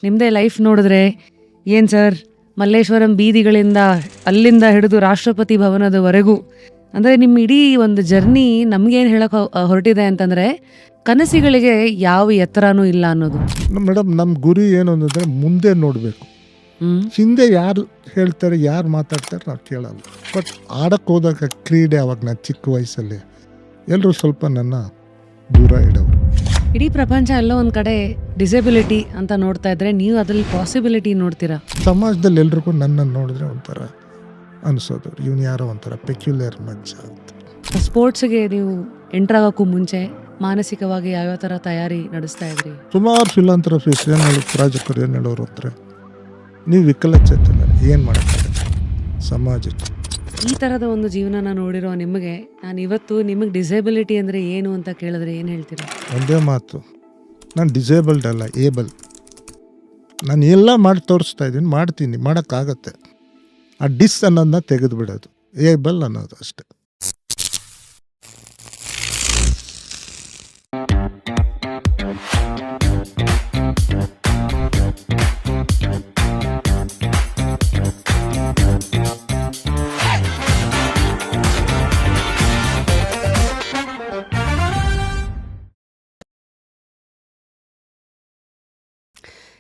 ನಿಮ್ಮದೇ ಲೈಫ್ ನೋಡಿದ್ರೆ ಏನು ಸರ್, ಮಲ್ಲೇಶ್ವರಂ ಬೀದಿಗಳಿಂದ ಅಲ್ಲಿಂದ ಹಿಡಿದು ರಾಷ್ಟ್ರಪತಿ ಭವನದವರೆಗೂ, ಅಂದರೆ ನಿಮ್ಮ ಇಡೀ ಒಂದು ಜರ್ನಿ ನಮಗೇನು ಹೇಳಕ್ಕೆ ಹೊರಟಿದೆ ಅಂತಂದರೆ, ಕನಸಿಗಳಿಗೆ ಯಾವ ಎತ್ತರನೂ ಇಲ್ಲ ಅನ್ನೋದು. ಮೇಡಮ್, ನಮ್ಮ ಗುರಿ ಏನು ಅಂದರೆ ಮುಂದೆ ನೋಡಬೇಕು. ಹಿಂದೆ ಯಾರು ಹೇಳ್ತಾರೆ, ಯಾರು ಮಾತಾಡ್ತಾರೆ ನಾವು ಕೇಳಲ್ಲ. ಬಟ್ ಆಡಕ್ಕೆ ಹೋದಾಗ ಕ್ರೀಡೆ, ಅವಾಗ ನಾನು ಚಿಕ್ಕ ವಯಸ್ಸಲ್ಲಿ ಎಲ್ಲರೂ ಸ್ವಲ್ಪ ನನ್ನ ದೂರ ಇಡೋರು. ಇಡೀ ಪ್ರಪಂಚ ಎಲ್ಲೋ ಒಂದು ಕಡೆ ಡಿಸೇಬಿಲಿಟಿ ಅಂತ ನೋಡ್ತಾ ಇದ್ರೆ, ನೀವು ಅದರಲ್ಲಿ ಪಾಸಿಬಿಲಿಟಿ ನೋಡ್ತೀರಾ. ಸಮಾಜದಲ್ಲಿ ಎಲ್ರಿಗೂ ನನ್ನನ್ನು ನೋಡಿದ್ರೆ ಒಂಥರ ಅನಿಸೋದು, ಇವನು ಯಾರೋ ಒಂಥರ ಪೆಕ್ಯುಲರ್ ಮನುಷ್ಯ ಅಂತ. ಸ್ಪೋರ್ಟ್ಸ್ಗೆ ನೀವು ಎಂಟರ್ ಆಗೋಕ್ಕೂ ಮುಂಚೆ ಮಾನಸಿಕವಾಗಿ ಯಾವ್ಯಾವ ಥರ ತಯಾರಿ ನಡೆಸ್ತಾ ಇದ್ರಿ? ಸುಮಾರು ಫಿಲಾಂಥ್ರಫಿಸ್ ಏನು ಹೇಳೋರು, ಪ್ರಾಜೆಕ್ಟರು ಏನು ಹೇಳೋರು ಅಂದರೆ, ನೀವು ವಿಕಲಚೇತನ ಏನು ಮಾಡೋಕ್ಕಾಗತ್ತೆ ಸಮಾಜಕ್ಕೆ. ಈ ಥರದ ಒಂದು ಜೀವನನ ನೋಡಿರೋ ನಿಮಗೆ ನಾನು ಇವತ್ತು ನಿಮಗೆ ಡಿಸೇಬಿಲಿಟಿ ಅಂದರೆ ಏನು ಅಂತ ಕೇಳಿದ್ರೆ ಏನು ಹೇಳ್ತೀರಾ? ಒಂದೇ ಮಾತು, ನಾನು ಡಿಸೇಬಲ್ಡ್ ಅಲ್ಲ, ಏಬಲ್. ನಾನು ಎಲ್ಲ ಮಾಡಿ ತೋರಿಸ್ತಾ ಇದ್ದೀನಿ, ಮಾಡ್ತೀನಿ, ಮಾಡೋಕ್ಕಾಗತ್ತೆ. ಆ ಡಿಸ್ ಅನ್ನೋದನ್ನ ತೆಗೆದು ಬಿಡೋದು, ಏಬಲ್ ಅನ್ನೋದು ಅಷ್ಟೆ.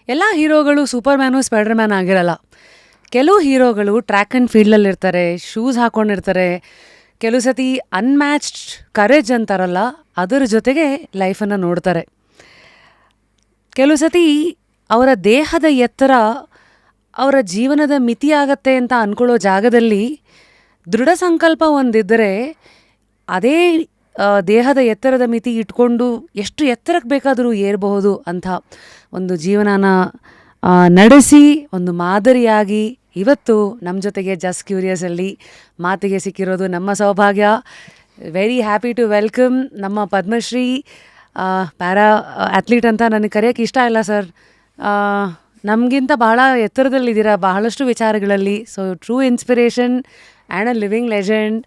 ಎಲ್ಲ ಹೀರೋಗಳು ಸೂಪರ್ ಮ್ಯಾನು ಸ್ಪೈಡರ್ ಮ್ಯಾನ್ ಆಗಿರಲ್ಲ. ಕೆಲವು ಹೀರೋಗಳು ಟ್ರ್ಯಾಕ್ ಆ್ಯಂಡ್ ಫೀಲ್ಡಲ್ಲಿ ಇರ್ತಾರೆ, ಶೂಸ್ ಹಾಕ್ಕೊಂಡಿರ್ತಾರೆ. ಕೆಲವು ಸತಿ ಅನ್ಮ್ಯಾಚ್ಡ್ ಕರೇಜ್ ಅಂತಾರಲ್ಲ, ಅದರ ಜೊತೆಗೆ ಲೈಫನ್ನು ನೋಡ್ತಾರೆ. ಕೆಲವು ಸತಿ ಅವರ ದೇಹದ ಎತ್ತರ ಅವರ ಜೀವನದ ಮಿತಿ ಆಗತ್ತೆ ಅಂತ ಅಂದ್ಕೊಳ್ಳೋ ಜಾಗದಲ್ಲಿ ದೃಢ ಸಂಕಲ್ಪ ಒಂದಿದ್ದರೆ ಅದೇ ದೇಹದ ಎತ್ತರದ ಮಿತಿ ಇಟ್ಕೊಂಡು ಎಷ್ಟು ಎತ್ತರಕ್ಕೆ ಬೇಕಾದರೂ ಏರಬಹುದು ಅಂತ ಒಂದು ಜೀವನನ ನಡೆಸಿ ಒಂದು ಮಾದರಿಯಾಗಿ ಇವತ್ತು ನಮ್ಮ ಜೊತೆಗೆ ಜಸ್ಟ್ ಕ್ಯೂರಿಯಸಲ್ಲಿ ಮಾತಿಗೆ ಸಿಕ್ಕಿರೋದು ನಮ್ಮ ಸೌಭಾಗ್ಯ. ವೆರಿ ಹ್ಯಾಪಿ ಟು ವೆಲ್ಕಮ್ ನಮ್ಮ ಪದ್ಮಶ್ರೀ ಪ್ಯಾರಾ ಅಥ್ಲೀಟ್ ಅಂತ ನನಗೆ ಕರೆಯೋಕ್ಕೆ ಇಷ್ಟ ಇಲ್ಲ ಸರ್, ನಮಗಿಂತ ಭಾಳ ಎತ್ತರದಲ್ಲಿದ್ದೀರಾ ಬಹಳಷ್ಟು ವಿಚಾರಗಳಲ್ಲಿ. So true inspiration and a living legend,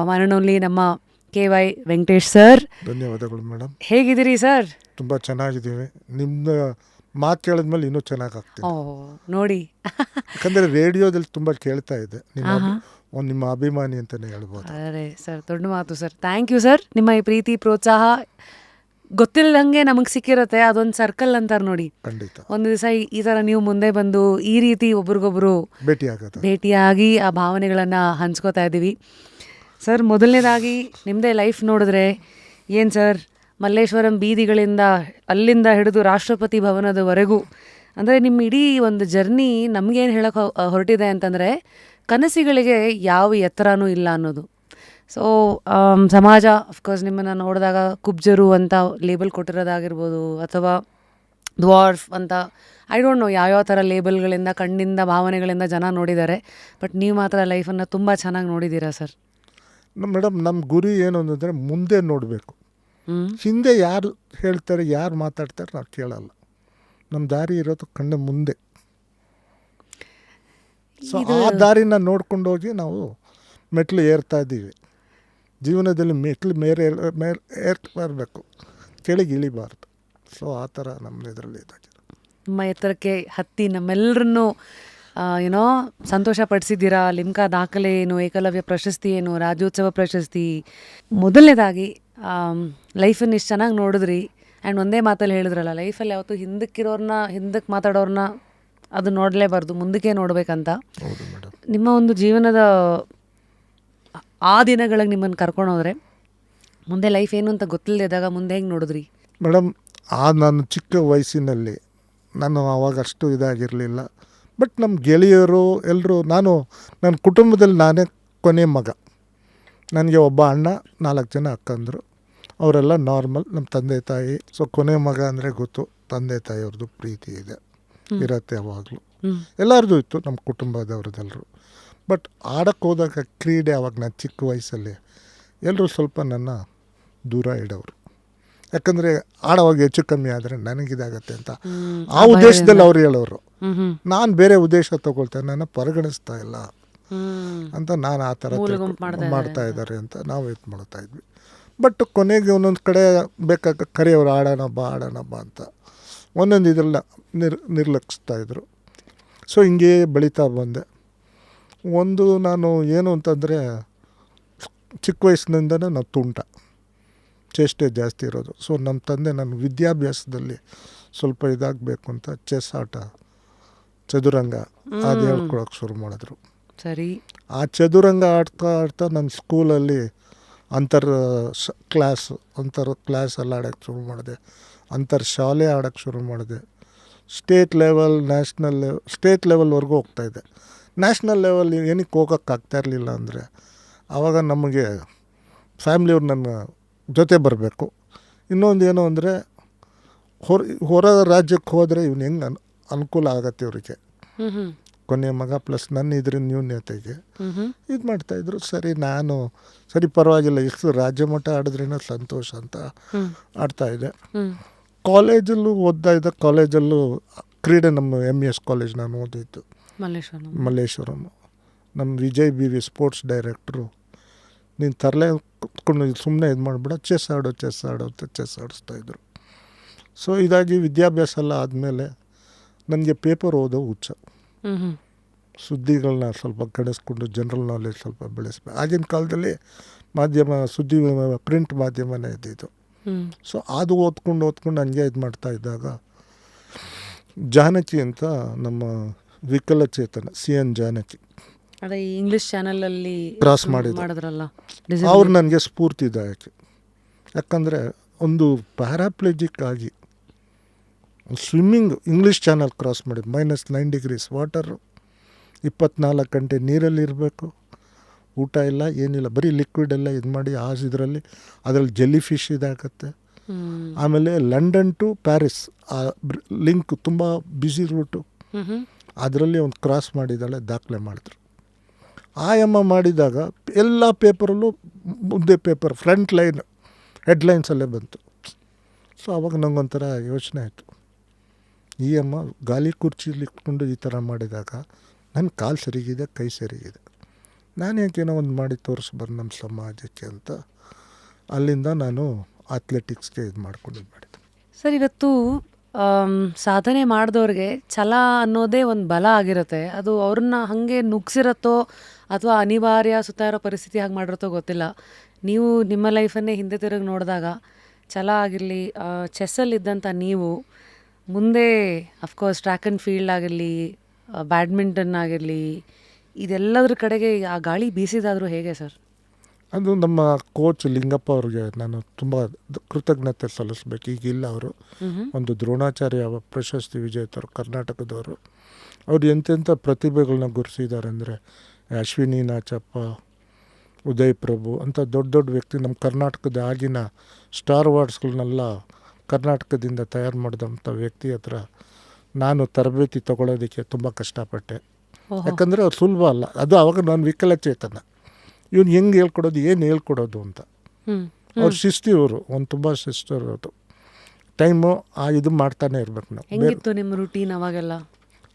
one and only ನಮ್ಮ KY ವೆಂಕಟೇಶ್ ಸರ್. ಧನ್ಯವಾದಗಳು ಮೇಡಮ್. ಹೇಗಿದ್ದೀರಿ ಸರ್? ತುಂಬ ಚೆನ್ನಾಗಿದ್ದೀವಿ. ನಿಮ್ಮ ಮಾತು ಕೇಳಿದ್ಮೇಲೆ ಇನ್ನೂ ಚೆನ್ನಾಗಾಗ್ತೀವಿ. ನೋಡಿ, ಯಾಕಂದರೆ ರೇಡಿಯೋದಲ್ಲಿ ತುಂಬ ಕೇಳ್ತಾ ಇದ್ದೆ, ನಿಮ್ಮ ಅಭಿಮಾನಿ ಅಂತಲೇ ಹೇಳ್ಬೋದು. ಅರೆ ಸರ್, ದೊಡ್ಡ ಮಾತು ಸರ್. Thank you sir. ನಿಮ್ಮ ಈ ಪ್ರೀತಿ ಪ್ರೋತ್ಸಾಹ ಗೊತ್ತಿಲ್ಲದಂಗೆ ನಮಗೆ ಸಿಕ್ಕಿರುತ್ತೆ, ಅದೊಂದು ಸರ್ಕಲ್ ಅಂತಾರೆ ನೋಡಿ. ಖಂಡಿತ ಒಂದು ದಿವಸ ಈ ಥರ ನೀವು ಮುಂದೆ ಬಂದು ಈ ರೀತಿ ಒಬ್ರಿಗೊಬ್ರು ಭೇಟಿಯಾಗಿ ಆ ಭಾವನೆಗಳನ್ನು ಹಂಚ್ಕೋತಾ ಇದ್ದೀವಿ. ಸರ್, ಮೊದಲನೇದಾಗಿ ನಿಮ್ಮದೇ ಲೈಫ್ ನೋಡಿದ್ರೆ ಏನು ಸರ್, ಮಲ್ಲೇಶ್ವರಂ ಬೀದಿಗಳಿಂದ ಅಲ್ಲಿಂದ ಹಿಡಿದು ರಾಷ್ಟ್ರಪತಿ ಭವನದವರೆಗೂ, ಅಂದರೆ ನಿಮ್ಮ ಇಡೀ ಒಂದು ಜರ್ನಿ ನಮಗೇನು ಹೇಳಕ್ಕೆ ಹೊರಟಿದೆ ಅಂತಂದರೆ, ಕನಸಿಗಳಿಗೆ ಯಾವ ಎತ್ತರನೂ ಇಲ್ಲ ಅನ್ನೋದು. ಸೊ ಸಮಾಜ ಅಫ್ಕೋರ್ಸ್ ನಿಮ್ಮನ್ನು ನೋಡಿದಾಗ ಕುಬ್ಜರು ಅಂತ ಲೇಬಲ್ ಕೊಟ್ಟಿರೋದಾಗಿರ್ಬೋದು, ಅಥವಾ ಡ್ವಾರ್ಫ್ ಅಂತ, ಐ ಡೋಂಟ್ ನೋ ಯಾವ್ಯಾವ ಥರ ಲೇಬಲ್ಗಳಿಂದ, ಕಣ್ಣಿಂದ, ಭಾವನೆಗಳಿಂದ ಜನ ನೋಡಿದ್ದಾರೆ. ಬಟ್ ನೀವು ಮಾತ್ರ ಲೈಫನ್ನು ತುಂಬ ಚೆನ್ನಾಗಿ ನೋಡಿದ್ದೀರಾ ಸರ್. ಮೇಡಮ್, ನಮ್ಮ ಗುರಿ ಏನು ಅಂದರೆ ಮುಂದೆ ನೋಡಬೇಕು. ಹಿಂದೆ ಯಾರು ಹೇಳ್ತಾರೆ, ಯಾರು ಮಾತಾಡ್ತಾರೆ ನಾವು ಕೇಳಲ್ಲ. ನಮ್ಮ ದಾರಿ ಇರೋದು ಕಣ್ಣ ಮುಂದೆ. ಸೊ ಆ ದಾರಿನ ನೋಡ್ಕೊಂಡು ಹೋಗಿ ನಾವು ಮೆಟ್ಲು ಏರ್ತಾ ಇದ್ದೀವಿ. ಜೀವನದಲ್ಲಿ ಮೆಟ್ಲು ಏರ್ತಾ ಬರಬೇಕು, ಕೆಳಗೆ ಇಳಿಬಾರ್ದು. ಸೊ ಆ ಥರ ನಮ್ಮ ಇದರಲ್ಲಿ ಇದಾಗಿದೆ. ನಮ್ಮ ಎತ್ತರಕ್ಕೆ ಹತ್ತಿ ನಮ್ಮೆಲ್ಲರನ್ನೂ ಏನೋ ಸಂತೋಷ ಪಡಿಸಿದ್ದೀರಾ. ಲಿಮ್ಕಾ ದಾಖಲೆ ಏನು, ಏಕಲವ್ಯ ಪ್ರಶಸ್ತಿ ಏನು, ರಾಜ್ಯೋತ್ಸವ ಪ್ರಶಸ್ತಿ. ಮೊದಲನೇದಾಗಿ ಲೈಫನ್ನು ಇಷ್ಟು ಚೆನ್ನಾಗಿ ನೋಡಿದ್ರಿ. ಆ್ಯಂಡ್ ಒಂದೇ ಮಾತಲ್ಲಿ ಹೇಳಿದ್ರಲ್ಲ, ಲೈಫಲ್ಲಿ ಯಾವತ್ತೂ ಹಿಂದಕ್ಕೆ ಮಾತಾಡೋರನ್ನ ಅದು ನೋಡಲೇಬಾರ್ದು, ಮುಂದಕ್ಕೆ ನೋಡಬೇಕಂತ. ನಿಮ್ಮ ಒಂದು ಜೀವನದ ಆ ದಿನಗಳಿಗೆ ನಿಮ್ಮನ್ನು ಕರ್ಕೊಂಡು ಹೋದರೆ, ಮುಂದೆ ಲೈಫ್ ಏನು ಅಂತ ಗೊತ್ತಿಲ್ಲದಾಗ ಮುಂದೆ ಹೆಂಗೆ ನೋಡಿದ್ರಿ? ಮೇಡಮ್, ನಾನು ಚಿಕ್ಕ ವಯಸ್ಸಿನಲ್ಲಿ ನಾನು ಆವಾಗ ಅಷ್ಟು ಇದಾಗಿರಲಿಲ್ಲ. ಬಟ್ ನಮ್ಮ ಗೆಳೆಯರು ಎಲ್ಲರೂ, ನನ್ನ ಕುಟುಂಬದಲ್ಲಿ ನಾನೇ ಕೊನೆ ಮಗ. ನನಗೆ ಒಬ್ಬ ಅಣ್ಣ, 4 ಜನ ಅಕ್ಕಂದರು. ಅವರೆಲ್ಲ ನಾರ್ಮಲ್, ನಮ್ಮ ತಂದೆ ತಾಯಿ. ಸೊ ಕೊನೆ ಮಗ ಅಂದರೆ ಗೊತ್ತು, ತಂದೆ ತಾಯಿಯವ್ರದ್ದು ಪ್ರೀತಿ ಇದೆ, ಇರತ್ತೆ ಯಾವಾಗಲೂ. ಎಲ್ಲರದ್ದು ಇತ್ತು ನಮ್ಮ ಕುಟುಂಬದವ್ರದ್ದೆಲ್ಲರೂ. ಬಟ್ ಆಡಕ್ಕೆ ಹೋದಾಗ ಕ್ರೀಡೆ, ಅವಾಗ ನಾನು ಚಿಕ್ಕ ವಯಸ್ಸಲ್ಲಿ ಎಲ್ಲರೂ ಸ್ವಲ್ಪ ನನ್ನ ದೂರ ಇಡೋರು. ಯಾಕಂದರೆ ಆಡೋವಾಗ ಹೆಚ್ಚು ಕಮ್ಮಿ ಆದರೆ ನನಗಿದಾಗತ್ತೆ ಅಂತ ಆ ಉದ್ದೇಶದಲ್ಲಿ ಅವ್ರು ಹೇಳೋರು. ನಾನು ಬೇರೆ ಉದ್ದೇಶ ತಗೊಳ್ತೇನೆ, ನನ್ನ ಪರಿಗಣಿಸ್ತಾ ಇಲ್ಲ ಅಂತ, ನಾನು ಆ ಥರ ಮಾಡ್ತಾ ಇದ್ದಾರೆ ಅಂತ ನಾವು ಇದು ಮಾಡ್ತಾ ಇದ್ವಿ. ಬಟ್ ಕೊನೆಗೆ ಒಂದೊಂದು ಕಡೆ ಬೇಕಾಗ ಕರೆಯೋರು, ಆಡೋಣ ಬಾ ಅಂತ. ಒಂದೊಂದು ಇದರಲ್ಲಿ ನಿರ್ಲಕ್ಷಿಸ್ತಾಯಿದ್ರು. ಸೊ ಹಿಂಗೇ ಬೆಳೀತಾ ಬಂದೆ. ಒಂದು ನಾನು ಏನು ಅಂತಂದರೆ ಚಿಕ್ಕ ವಯಸ್ಸಿನಿಂದನೇ ನಾವು ತುಂಟ, ಚೇಷ್ಟೆ ಜಾಸ್ತಿ ಇರೋದು. ಸೊ ನಮ್ಮ ತಂದೆ ನಾನು ವಿದ್ಯಾಭ್ಯಾಸದಲ್ಲಿ ಸ್ವಲ್ಪ ಇದಾಗಬೇಕು ಅಂತ ಚೆಸ್ ಆಟ, ಚದುರಂಗ ಅದು ಹೇಳ್ಕೊಳಕ್ಕೆ ಶುರು ಮಾಡಿದ್ರು. ಸರಿ. ಆ ಚದುರಂಗ ಆಡ್ತಾ ನನ್ನ ಸ್ಕೂಲಲ್ಲಿ ಅಂತರ ಕ್ಲಾಸ್ ಎಲ್ಲ ಆಡೋಕ್ಕೆ ಶುರು ಮಾಡಿದೆ. ಅಂತರ ಶಾಲೆ ಆಡೋಕ್ಕೆ ಶುರು ಮಾಡಿದೆ. ಸ್ಟೇಟ್ ಲೆವೆಲ್, ಸ್ಟೇಟ್ ಲೆವೆಲ್ವರೆಗೂ ಹೋಗ್ತಾಯಿದ್ದೆ. ನ್ಯಾಷನಲ್ ಲೆವೆಲ್ ಏನಕ್ಕೆ ಹೋಗೋಕ್ಕಾಗ್ತಾ ಇರಲಿಲ್ಲ ಅಂದರೆ ಆವಾಗ ನಮಗೆ ಫ್ಯಾಮ್ಲಿಯವ್ರು ನನ್ನ ಜೊತೆ ಬರಬೇಕು. ಇನ್ನೊಂದು ಏನು ಅಂದರೆ ಹೊರ ರಾಜ್ಯಕ್ಕೆ ಹೋದರೆ ಇವ್ನು ಹೆಂಗೆ ಅನುಕೂಲ ಆಗತ್ತೆ ಇವರಿಗೆ, ಕೊನೆಯ ಮಗ ಪ್ಲಸ್ ನನ್ನ ಇದ್ರ ನ್ಯೂನ್ಯತೆಗೆ ಇದು ಮಾಡ್ತಾಯಿದ್ರು. ಸರಿ ಪರವಾಗಿಲ್ಲ, ಎಷ್ಟು ರಾಜ್ಯ ಮಟ್ಟ ಆಡಿದ್ರೇನೋ ಸಂತೋಷ ಅಂತ ಆಡ್ತಾಯಿದ್ದೆ. ಕಾಲೇಜಲ್ಲೂ ಕಾಲೇಜಲ್ಲೂ ಕ್ರೀಡೆ ನಮ್ಮ MES ಕಾಲೇಜ್ ನಾನು ಓದಿದ್ದು ಮಲ್ಲೇಶ್ವರಂ. ನಮ್ಮ ವಿಜಯ್ BV ಸ್ಪೋರ್ಟ್ಸ್ ಡೈರೆಕ್ಟ್ರು, ನೀನು ತರಲೆ ಕುತ್ಕೊಂಡು ಸುಮ್ಮನೆ ಇದು ಮಾಡಿಬಿಡ, ಚೆಸ್ ಆಡು ಅಂತ ಚೆಸ್ ಆಡಿಸ್ತಾಯಿದ್ರು. ಸೊ ಇದಾಗಿ ವಿದ್ಯಾಭ್ಯಾಸ ಎಲ್ಲ ಆದಮೇಲೆ ನನಗೆ ಪೇಪರ್ ಓದೋ ಹುಚ್ಚ. ಸುದ್ದಿಗಳನ್ನ ಸ್ವಲ್ಪ ಗಣಿಸ್ಕೊಂಡು ಜನರಲ್ ನಾಲೆಜ್ ಸ್ವಲ್ಪ ಬೆಳೆಸ್ಬೇಕು. ಆಗಿನ ಕಾಲದಲ್ಲಿ ಸುದ್ದಿ ಪ್ರಿಂಟ್ ಮಾಧ್ಯಮನೇ ಇದ್ದಿದ್ದು. ಸೊ ಅದು ಓದ್ಕೊಂಡು ಹಂಗೆ ಇದು ಮಾಡ್ತಾ ಇದ್ದಾಗ ಜಾನಕಿ ಅಂತ ನಮ್ಮ ವಿಕಲಚೇತನ CN ಜಾನಕಿ ಅದೇ ಇಂಗ್ಲಿಷ್ ಚಾನಲಲ್ಲಿ ಕ್ರಾಸ್ ಮಾಡಿದ್ರಲ್ಲ, ಅವ್ರು ನನಗೆ ಸ್ಫೂರ್ತಿದಾಯಕ. ಯಾಕಂದರೆ ಒಂದು ಪ್ಯಾರಾಪ್ಲೆಜಿಕ್ ಆಗಿ ಸ್ವಿಮ್ಮಿಂಗ್ ಇಂಗ್ಲೀಷ್ ಚಾನಲ್ ಕ್ರಾಸ್ ಮಾಡಿದ್ದು, -9 ಡಿಗ್ರೀಸ್ ವಾಟರು, 24 ಗಂಟೆ ನೀರಲ್ಲಿ ಇರಬೇಕು, ಊಟ ಇಲ್ಲ ಏನಿಲ್ಲ, ಬರೀ ಲಿಕ್ವಿಡ್ ಎಲ್ಲ ಇದು ಮಾಡಿ ಇದರಲ್ಲಿ ಜೆಲ್ಲಿ ಫಿಶ್ ಇದಾಗತ್ತೆ. ಆಮೇಲೆ ಲಂಡನ್ ಟು ಪ್ಯಾರಿಸ್ ಆ ಲಿಂಕ್ ತುಂಬ ಬ್ಯುಸಿ ರೂಟು, ಅದರಲ್ಲಿ ಒಂದು ಕ್ರಾಸ್ ಮಾಡಿದ್ದಾಳೆ, ದಾಖಲೆ ಮಾಡಿದ್ರು. ಆ ಮಾಡಿದಾಗ ಎಲ್ಲ ಪೇಪರಲ್ಲೂ ಮುಂದೆ ಪೇಪರ್ ಫ್ರಂಟ್ ಲೈನ್ ಹೆಡ್ಲೈನ್ಸಲ್ಲೇ ಬಂತು. ಸೊ ಆವಾಗ ನಂಗೊಂಥರ ಯೋಚನೆ ಆಯಿತು, ಈ ಗಾಲಿ ಕುರ್ಚಿಲಿ ಇಟ್ಕೊಂಡು ಈ ಥರ ಮಾಡಿದಾಗ ನನ್ನ ಕಾಲು ಸರಿಗಿದೆ, ಕೈ ಸರಿಗಿದೆ, ನಾನು ಯಾಕೇನೋ ಒಂದು ಮಾಡಿ ತೋರಿಸ್ಬಾರ್ದು ನಮ್ಮ ಸಮಾಜಕ್ಕೆ ಅಂತ ಅಲ್ಲಿಂದ ನಾನು ಅಥ್ಲೆಟಿಕ್ಸ್ಗೆ ಇದು ಮಾಡಿದೆ. ಸರ್, ಇವತ್ತು ಸಾಧನೆ ಮಾಡಿದವ್ರಿಗೆ ಛಲ ಅನ್ನೋದೇ ಒಂದು ಬಲ ಆಗಿರುತ್ತೆ. ಅದು ಅವ್ರನ್ನ ಹಾಗೆ ನುಗ್ಸಿರತ್ತೋ ಅಥವಾ ಅನಿವಾರ್ಯ ಸುತ್ತ ಇರೋ ಪರಿಸ್ಥಿತಿ ಹಾಗೆ ಮಾಡಿರತ್ತೋ ಗೊತ್ತಿಲ್ಲ. ನೀವು ನಿಮ್ಮ ಲೈಫನ್ನೇ ಹಿಂದೆ ತಿರುಗಿ ನೋಡಿದಾಗ ಛಲ ಆಗಿರಲಿ, ಚೆಸ್ಸಲ್ಲಿದ್ದಂಥ ನೀವು ಮುಂದೆ ಅಫ್ಕೋರ್ಸ್ ಟ್ರ್ಯಾಕ್ ಆ್ಯಂಡ್ ಫೀಲ್ಡ್ ಆಗಿರಲಿ, ಬ್ಯಾಡ್ಮಿಂಟನ್ ಆಗಿರಲಿ, ಇದೆಲ್ಲದ್ರ ಕಡೆಗೆ ಆ ಗಾಳಿ ಬೀಸಿದಾದರೂ ಹೇಗೆ ಸರ್? ಅದು ನಮ್ಮ ಕೋಚ್ ಲಿಂಗಪ್ಪ ಅವ್ರಿಗೆ ನಾನು ತುಂಬ ಕೃತಜ್ಞತೆ ಸಲ್ಲಿಸ್ಬೇಕು. ಈಗಿಲ್ಲ ಅವರು, ಒಂದು ದ್ರೋಣಾಚಾರ್ಯ ಪ್ರಶಸ್ತಿ ವಿಜೇತರು ಕರ್ನಾಟಕದವರು. ಅವ್ರು ಎಂತೆಂಥ ಪ್ರತಿಭೆಗಳನ್ನ ಗುರುತಿಸಿದ್ದಾರೆ ಅಂದರೆ ಅಶ್ವಿನಿ ನಾಚಪ್ಪ, ಉದಯ್ ಪ್ರಭು ಅಂತ ದೊಡ್ಡ ವ್ಯಕ್ತಿ ನಮ್ಮ ಕರ್ನಾಟಕದ ಆಗಿನ ಸ್ಟಾರ್ ವಾರ್ಡ್ಸ್ಗಳನ್ನೆಲ್ಲ ಕರ್ನಾಟಕದಿಂದ ತಯಾರು ಮಾಡಿದಂಥ ವ್ಯಕ್ತಿ ಹತ್ರ ನಾನು ತರಬೇತಿ ತೊಗೊಳೋದಕ್ಕೆ ತುಂಬ ಕಷ್ಟಪಟ್ಟೆ. ಯಾಕಂದರೆ ಅವ್ರು ಸುಲಭ ಅಲ್ಲ. ಅದು ಆವಾಗ ನಾನು ವಿಕಲಚೇತನ, ಇವ್ನು ಹೆಂಗೆ ಹೇಳ್ಕೊಡೋದು, ಏನು ಹೇಳ್ಕೊಡೋದು ಅಂತ. ಅವ್ರು ಶಿಸ್ತಿವರು, ಒಂದು ತುಂಬ ಶಿಸ್ತಿರೋದು. ಟೈಮು ಇದು ಮಾಡ್ತಾನೆ ಇರ್ಬೇಕು ನಾವು. ಹೆಂಗಿತ್ತು ನಿಮ್ಮ ರೂಟೀನ್ ಅವಾಗೆಲ್ಲ?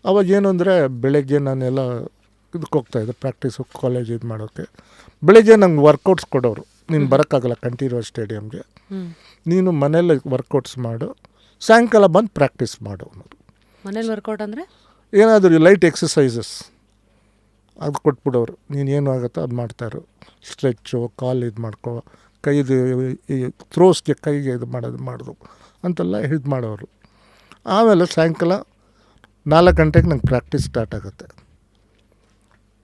ಅವಾಗ ಏನು ಅಂದರೆ ಬೆಳಗ್ಗೆ ನಾನೆಲ್ಲ ಇದಕ್ಕೆ ಹೋಗ್ತಾಯಿದ್ದೆ ಪ್ರಾಕ್ಟೀಸು, ಕಾಲೇಜ್ ಇದು ಮಾಡೋಕ್ಕೆ. ಬೆಳಗ್ಗೆ ನಂಗೆ ವರ್ಕೌಟ್ಸ್ ಕೊಡೋರು, ನೀನು ಬರೋಕ್ಕಾಗಲ್ಲ ಕಂಠೀರವ ಸ್ಟೇಡಿಯಮ್ಗೆ, ನೀನು ಮನೇಲಿ ವರ್ಕೌಟ್ಸ್ ಮಾಡು, ಸಾಯಂಕಾಲ ಬಂದು ಪ್ರಾಕ್ಟೀಸ್ ಮಾಡು ಅನ್ನೋದು. ಮನೇಲಿ ವರ್ಕೌಟ್ ಅಂದರೆ ಏನಾದರೂ ಲೈಟ್ ಎಕ್ಸಸೈಸಸ್ ಅದು ಕೊಟ್ಬಿಡೋರು. ನೀನೇನು ಆಗುತ್ತೋ ಅದು ಮಾಡ್ತಾಯಿರು, ಸ್ಟ್ರೆಚ್ಚು, ಕಾಲು ಇದು ಮಾಡ್ಕೊ, ಕೈದು ಈ ಥ್ರೋಸ್ಗೆ ಕೈಗೆ ಇದು ಮಾಡೋದು ಅಂತೆಲ್ಲ ಇದು ಮಾಡೋರು. ಆಮೇಲೆ ಸಾಯಂಕಾಲ 4 ಗಂಟೆಗೆ ನಂಗೆ ಪ್ರಾಕ್ಟೀಸ್ ಸ್ಟಾರ್ಟ್ ಆಗುತ್ತೆ.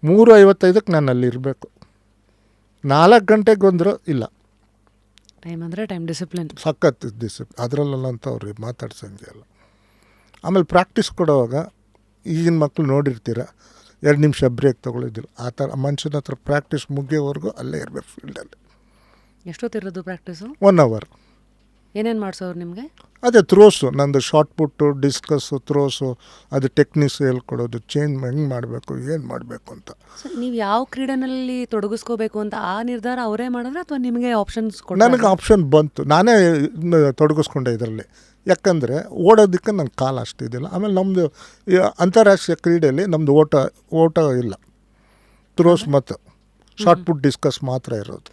3:55ಕ್ಕೆ ನಾನು ಅಲ್ಲಿ ಇರಬೇಕು. 4 ಗಂಟೆಗೆ ಬಂದರೂ ಇಲ್ಲ. ಟೈಮ್ ಅಂದರೆ ಟೈಮ್, ಡಿಸಿಪ್ಲಿನ್ ಸಖತ್ ಡಿಸಿಪ್ಲಿನ್ ಅದರಲ್ಲ ಅಂತ ಅವ್ರಿಗೆ ಮಾತಾಡ್ಸಂಗೆ ಅಲ್ಲ. ಆಮೇಲೆ ಪ್ರಾಕ್ಟೀಸ್ ಕೊಡೋವಾಗ ಈಗಿನ ಮಕ್ಕಳು ನೋಡಿರ್ತೀರ, 2 ನಿಮಿಷ ಬ್ರೇಕ್ ತೊಗೊಳಿದ್ದಿಲ್ಲ. ಆ ಥರ ಮನುಷ್ಯನ ಹತ್ರ ಪ್ರಾಕ್ಟೀಸ್ ಮುಗಿಯೋವರೆಗೂ ಅಲ್ಲೇ ಇರಬೇಕು ಫೀಲ್ಡಲ್ಲಿ. ಎಷ್ಟೊತ್ತಿರೋದು ಪ್ರಾಕ್ಟೀಸು? 1 ಅವರ್. ಏನೇನು ಮಾಡಿಸೋರು ನಿಮಗೆ? ಅದೇ ಥ್ರೋಸು, ನಂದು ಶಾರ್ಟ್ ಪುಟ್ಟು, ಡಿಸ್ಕಸ್ಸು, ಥ್ರೋಸು, ಅದು ಟೆಕ್ನಿಕ್ಸ್ ಹೇಳ್ಕೊಡೋದು, ಚೇಂಜ್ ಹೆಂಗೆ ಮಾಡಬೇಕು, ಏನು ಮಾಡಬೇಕು ಅಂತ. ನೀವು ಯಾವ ಕ್ರೀಡೆನಲ್ಲಿ ತೊಡಗಿಸ್ಕೋಬೇಕು ಅಂತ ಆ ನಿರ್ಧಾರ ಅವರೇ ಮಾಡಿದ್ರೆ ಅಥವಾ ನಿಮಗೆ ಆಪ್ಷನ್ಸ್ ನನಗೆ ಆಪ್ಷನ್ ಬಂತು, ನಾನೇ ತೊಡಗಿಸ್ಕೊಂಡೆ ಇದರಲ್ಲಿ. ಯಾಕಂದರೆ ಓಡೋದಕ್ಕೆ ನನ್ನ ಕಾಲ ಅಷ್ಟಿದಿಲ್ಲ. ಆಮೇಲೆ ನಮ್ಮದು ಅಂತಾರಾಷ್ಟ್ರೀಯ ಕ್ರೀಡೆಯಲ್ಲಿ ನಮ್ಮದು ಓಟ ಇಲ್ಲ, ಥ್ರೋಸ್ ಮತ್ತು ಶಾರ್ಟ್ ಪುಟ್, ಡಿಸ್ಕಸ್ ಮಾತ್ರ ಇರೋದು.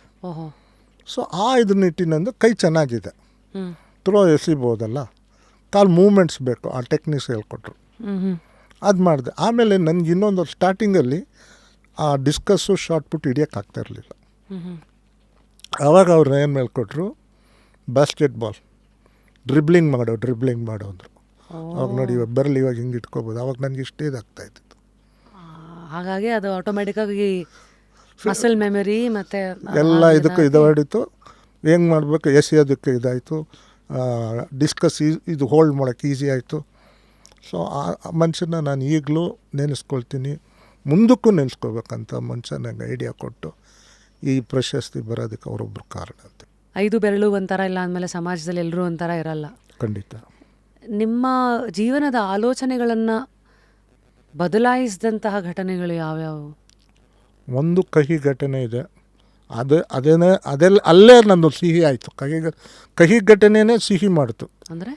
ಸೊ ಆ ನಿಟ್ಟಿನಿಂದ ಕೈ ಚೆನ್ನಾಗಿದೆ, ಥ್ರೋ ಎಸಿಬೋದಲ್ಲ, ಕಾಲು ಮೂಮೆಂಟ್ಸ್ ಬೇಕು, ಆ ಟೆಕ್ನಿಕ್ಸ್ ಹೇಳ್ಕೊಟ್ರು. ಅದು ಮಾಡಿದೆ. ಆಮೇಲೆ ನನಗೆ ಇನ್ನೊಂದು ಸ್ಟಾರ್ಟಿಂಗಲ್ಲಿ ಆ ಡಿಸ್ಕಸ್ಸು ಶಾರ್ಟ್ ಪುಟ್ ಹಿಡಿಯೋಕ್ಕಾಗ್ತಾಯಿರಲಿಲ್ಲ. ಆವಾಗ ಅವ್ರು ಏನು ಹೇಳ್ಕೊಟ್ರು, ಬಾಸ್ಕೆಟ್ಬಾಲ್ ಡ್ರಿಬ್ಲಿಂಗ್ ಮಾಡೋ ಅಂದರು. ಅವಾಗ ನೋಡಿ ಇವಾಗ ಬರಲಿ, ಇವಾಗ ಹಿಂಗೆ ಇಟ್ಕೋಬೋದು. ಅವಾಗ ನನಗೆ ಇಷ್ಟೇ ಇದಾಗ್ತಾಯಿತ್ತು. ಹಾಗಾಗಿ ಅದು ಆಟೋಮೆಟಿಕ್ಕಾಗಿ ಮಸಲ್ ಮೆಮರಿ ಮತ್ತು ಎಲ್ಲ ಇದಕ್ಕೂ ಇದು ಹೊಡಿತು. ಹೆಂಗೆ ಮಾಡಬೇಕು ಎಸೆಯೋದಕ್ಕೆ ಇದಾಯಿತು. ಡಿಸ್ಕಸ್ ಇದು ಹೋಲ್ಡ್ ಮಾಡೋಕ್ಕೆ ಈಸಿ ಆಯಿತು. ಸೊ ಆ ಮನುಷ್ಯನ ನಾನು ಈಗಲೂ ನೆನೆಸ್ಕೊಳ್ತೀನಿ, ಮುಂದಕ್ಕೂ ನೆನೆಸ್ಕೋಬೇಕಂತ ಮನುಷ್ಯ ನನಗೆ ಐಡಿಯಾ ಕೊಟ್ಟು ಈ ಪ್ರಶಸ್ತಿ ಬರೋದಕ್ಕೆ ಅವರೊಬ್ಬರು ಕಾರಣ ಅಂತ. 5 ಬೆರಳು ಒಂಥರ ಇಲ್ಲ ಅಂದಮೇಲೆ ಸಮಾಜದಲ್ಲಿ ಎಲ್ಲರೂ ಒಂಥರ ಇರಲ್ಲ. ಖಂಡಿತ. ನಿಮ್ಮ ಜೀವನದ ಆಲೋಚನೆಗಳನ್ನು ಬದಲಾಯಿಸಿದಂತಹ ಘಟನೆಗಳು ಯಾವ್ಯಾವು? ಒಂದು ಕಹಿ ಘಟನೆ ಇದೆ. ಅಲ್ಲೇ ನಂದು ಸಿಹಿ ಆಯಿತು. ಕಹಿ ಘಟನೆನೇ ಸಿಹಿ ಮಾಡಿತು. ಅಂದರೆ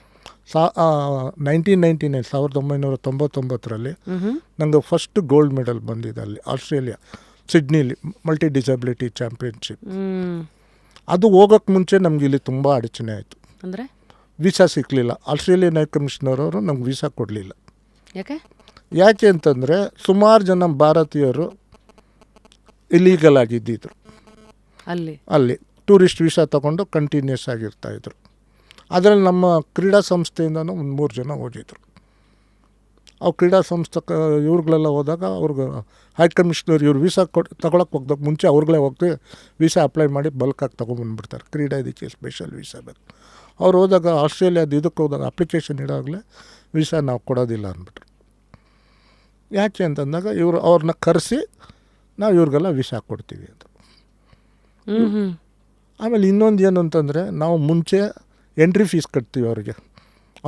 1999 1999ರಲ್ಲಿ ನನಗೆ ಫಸ್ಟ್ ಗೋಲ್ಡ್ ಮೆಡಲ್ ಬಂದಿದೆ ಅಲ್ಲಿ ಆಸ್ಟ್ರೇಲಿಯಾ ಸಿಡ್ನಿಲಿ ಮಲ್ಟಿ ಡಿಸಬಿಲಿಟಿ ಚಾಂಪಿಯನ್ಶಿಪ್. ಅದು ಹೋಗೋಕ್ಕೆ ಮುಂಚೆ ನಮ್ಗೆ ಇಲ್ಲಿ ತುಂಬ ಅಡಚಣೆ ಆಯಿತು. ಅಂದರೆ ವೀಸಾ ಸಿಕ್ಕಲಿಲ್ಲ. ಆಸ್ಟ್ರೇಲಿಯನ್ ಹೈ ಕಮಿಷನರ್ ಅವರು ನಮ್ಗೆ ವೀಸಾ ಕೊಡಲಿಲ್ಲ. ಯಾಕೆ ಅಂತಂದರೆ ಸುಮಾರು ಜನ ಭಾರತೀಯರು ಇಲೀಗಲ್ ಆಗಿದ್ದಿದ್ರು. ಅಲ್ಲಿ ಟೂರಿಸ್ಟ್ ವೀಸಾ ತೊಗೊಂಡು ಕಂಟಿನ್ಯೂಸ್ ಆಗಿರ್ತಾಯಿದ್ರು. ಅದರಲ್ಲಿ ನಮ್ಮ ಕ್ರೀಡಾ ಸಂಸ್ಥೆಯಿಂದನೂ ಒಂದು 3 ಜನ ಹೋಗಿದ್ರು. ಅವು ಕ್ರೀಡಾ ಸಂಸ್ಥೆ ಇವ್ರುಗಳೆಲ್ಲ ಹೋದಾಗ ಅವ್ರಿಗೆ ಹೈ ಕಮಿಷನರ್ ಇವ್ರು ವೀಸಾ ತೊಗೊಳಕ್ಕೆ ಹೋಗ್ದಾಗ ಮುಂಚೆ ಅವ್ರುಗಳೇ ಹೋಗ್ತೀವಿ ವೀಸಾ ಅಪ್ಲೈ ಮಾಡಿ ಬಲ್ಕಾಗಿ ತೊಗೊಂಬಂದ್ಬಿಡ್ತಾರೆ. ಕ್ರೀಡಾ ಇದಕ್ಕೆ ಸ್ಪೆಷಲ್ ವೀಸಾ ಬೇಕು. ಅವ್ರು ಹೋದಾಗ ಆಸ್ಟ್ರೇಲಿಯಾದ ಇದಕ್ಕೆ ಹೋದಾಗ ಅಪ್ಲಿಕೇಶನ್ ಇಡೋವಾಗಲೇ ವೀಸಾ ನಾವು ಕೊಡೋದಿಲ್ಲ ಅಂದ್ಬಿಟ್ರು. ಯಾಕೆ ಅಂತಂದಾಗ ಅವ್ರನ್ನ ಕರೆಸಿ ನಾವು ಇವ್ರಿಗೆಲ್ಲ ವೀಸಾ ಕೊಡ್ತೀವಿ ಅಂತ. ಆಮೇಲೆ ಇನ್ನೊಂದು ಏನು ಅಂತಂದರೆ, ನಾವು ಮುಂಚೆ ಎಂಟ್ರಿ ಫೀಸ್ ಕಟ್ತೀವಿ ಅವ್ರಿಗೆ,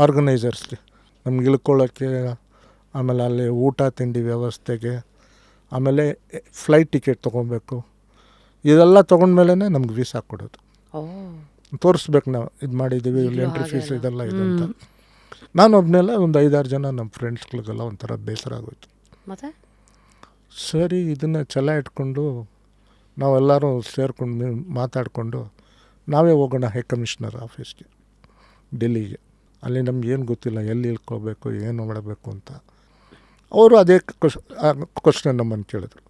ಆರ್ಗನೈಸರ್ಸ್ಗೆ, ನಮ್ಗೆ ಇಳ್ಕೊಳ್ಳೋಕ್ಕೆ, ಆಮೇಲೆ ಅಲ್ಲಿ ಊಟ ತಿಂಡಿ ವ್ಯವಸ್ಥೆಗೆ, ಆಮೇಲೆ ಫ್ಲೈಟ್ ಟಿಕೆಟ್ ತೊಗೊಬೇಕು. ಇದೆಲ್ಲ ತೊಗೊಂಡ್ಮೇಲೆ ನಮ್ಗೆ ವೀಸಾ ಕೊಡೋದು. ತೋರಿಸ್ಬೇಕು ನಾವು ಇದು ಮಾಡಿದ್ದೀವಿ, ಇಲ್ಲಿ ಎಂಟ್ರಿ ಫೀಸ್ ಇದೆಲ್ಲ ಇದೆ ಅಂತ. ನಾನು ಒಬ್ಬನೆಲ್ಲ ಒಂದು 5-6 ಜನ ನಮ್ಮ ಫ್ರೆಂಡ್ಸ್ಗಳಿಗೆಲ್ಲ ಒಂಥರ ಬೇಸರ ಆಗೋಯ್ತು. ಸರಿ ಇದನ್ನು ಛಲ ಇಟ್ಕೊಂಡು ನಾವೆಲ್ಲರೂ ಸೇರಿಕೊಂಡು ಮಾತಾಡಿಕೊಂಡು ನಾವೇ ಹೋಗೋಣ ಹೈ ಕಮಿಷನರ್ ಆಫೀಸ್ಗೆ ಡೆಲ್ಲಿಗೆ. ಅಲ್ಲಿ ನಮ್ಗೆ ಏನು ಗೊತ್ತಿಲ್ಲ, ಎಲ್ಲಿ ಇಳ್ಕೋಬೇಕು, ಏನು ಮಾಡಬೇಕು ಅಂತ. ಅವರು ಅದೇ ಕ್ವಶನ್ ನಮ್ಮನ್ನು ಕೇಳಿದ್ರು.